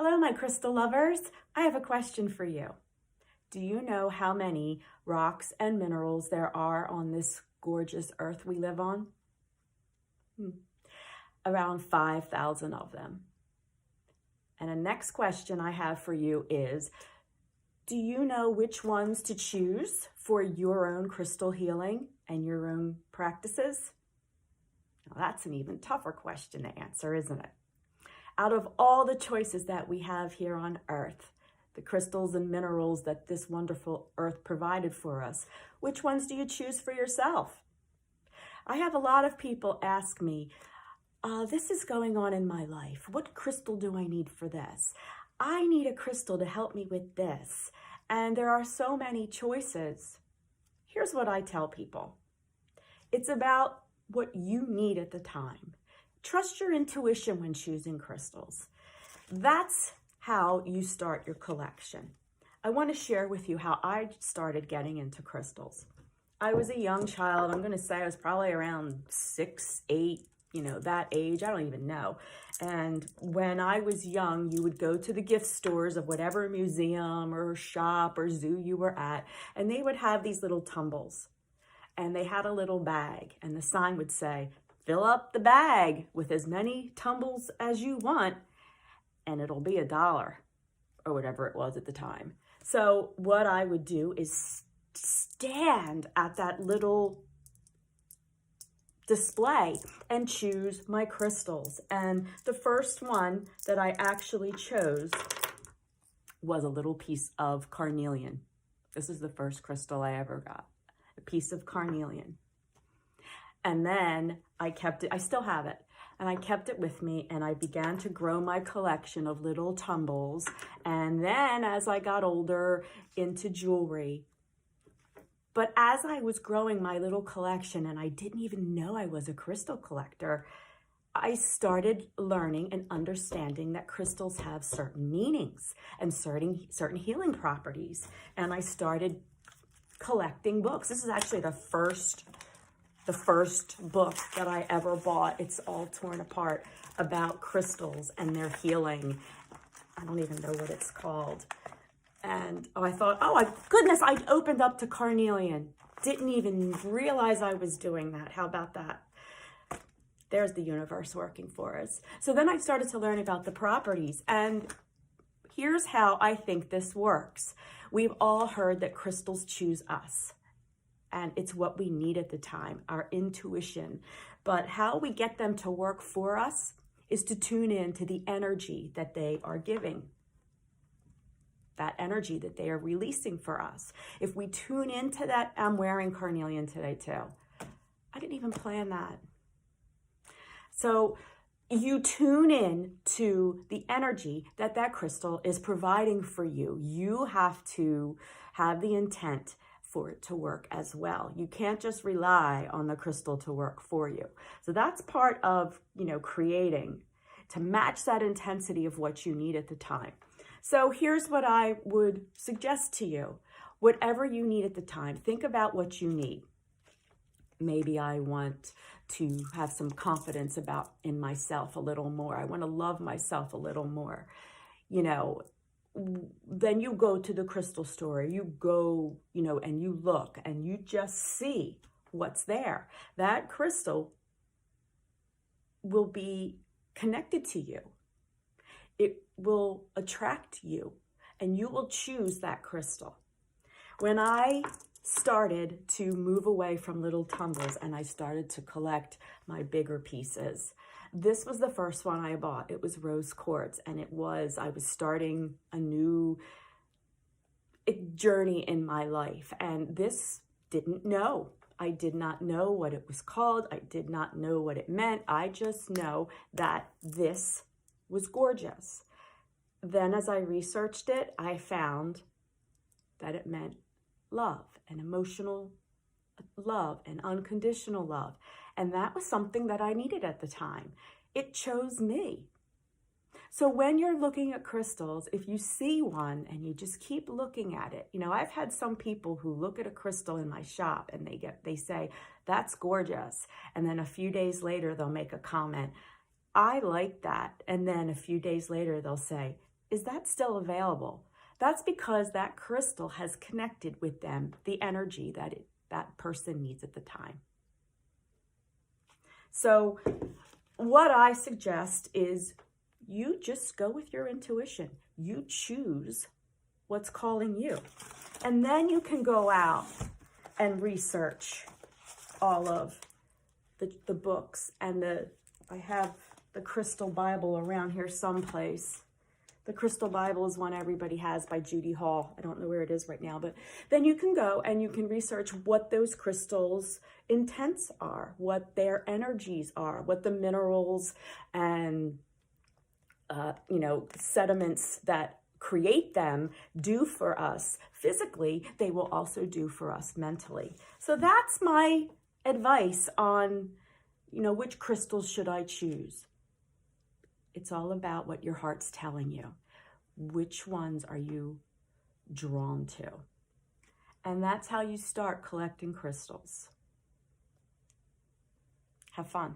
Hello, my crystal lovers. I have a question for you. Do you know how many rocks and minerals there are on this gorgeous earth we live on? Around 5,000 of them. And the next question I have for you is, do you know which ones to choose for your own crystal healing and your own practices? Now, that's an even tougher question to answer, isn't it? Out of all the choices that we have here on earth, the crystals and minerals that this wonderful earth provided for us, which ones do you choose for yourself? I have a lot of people ask me, this is going on in my life. What crystal do I need for this? I need a crystal to help me with this. And there are so many choices. Here's what I tell people. It's about what you need at the time. Trust your intuition when choosing crystals. That's how you start your collection. I want to share with you how I started getting into crystals. I was a young child. I'm going to say I was probably around 6, 8, that age. I don't even know. And when I was young, you would go to the gift stores of whatever museum or shop or zoo you were at, and they would have these little tumbles. And they had a little bag, and the sign would say, fill up the bag with as many tumbles as you want, and it'll be $1 or whatever it was at the time. So what I would do is stand at that little display and choose my crystals. And the first one that I actually chose was a little piece of carnelian. This is the first crystal I ever got, a piece of carnelian. And then I kept it, I still have it, and I kept it with me, and I began to grow my collection of little tumbles. And then as I got older, into jewelry. But as I was growing my little collection, and I didn't even know I was a crystal collector, I started learning and understanding that crystals have certain meanings and certain healing properties. And I started collecting books. This is actually the first book that I ever bought. It's all torn apart about crystals and their healing. I don't even know what it's called. And I thought, oh my goodness, I opened up to carnelian. Didn't even realize I was doing that. How about that? There's the universe working for us. So then I started to learn about the properties. And here's how I think this works. We've all heard that crystals choose us. And it's what we need at the time, our intuition. But how we get them to work for us is to tune in to the energy that they are giving, that energy that they are releasing for us. If we tune into that, I'm wearing carnelian today too. I didn't even plan that. So you tune in to the energy that that crystal is providing for you. You have to have the intent for it to work as well. You can't just rely on the crystal to work for you. So that's part of, creating to match that intensity of what you need at the time. So here's what I would suggest to you. Whatever you need at the time, think about what you need. Maybe I want to have some confidence in myself a little more. I want to love myself a little more. Then you go to the crystal store, you go, and you look and you just see what's there. That crystal will be connected to you. It will attract you, and you will choose that crystal. When I started to move away from little tumbles and I started to collect my bigger pieces, this was the first one I bought. It was rose quartz, and I was starting a new journey in my life, and I did not know what it was called. I did not know what it meant. I just know that this was gorgeous. Then as I researched it, I found that it meant love and emotional love and unconditional love. And that was something that I needed at the time. It chose me. So when you're looking at crystals, if you see one and you just keep looking at it, I've had some people who look at a crystal in my shop and they say, that's gorgeous. And then a few days later, they'll make a comment, I like that. And then a few days later, they'll say, is that still available? That's because that crystal has connected with them, the energy that that person needs at the time. So what I suggest is you just go with your intuition. You choose what's calling you. And then you can go out and research all of the books and I have the Crystal Bible around here someplace. The Crystal Bible is one everybody has by Judy Hall. I don't know where it is right now, but then you can go and you can research what those crystals' intents are, what their energies are, what the minerals and, sediments that create them do for us physically, they will also do for us mentally. So that's my advice on, which crystals should I choose? It's all about what your heart's telling you. Which ones are you drawn to? And that's how you start collecting crystals. Have fun.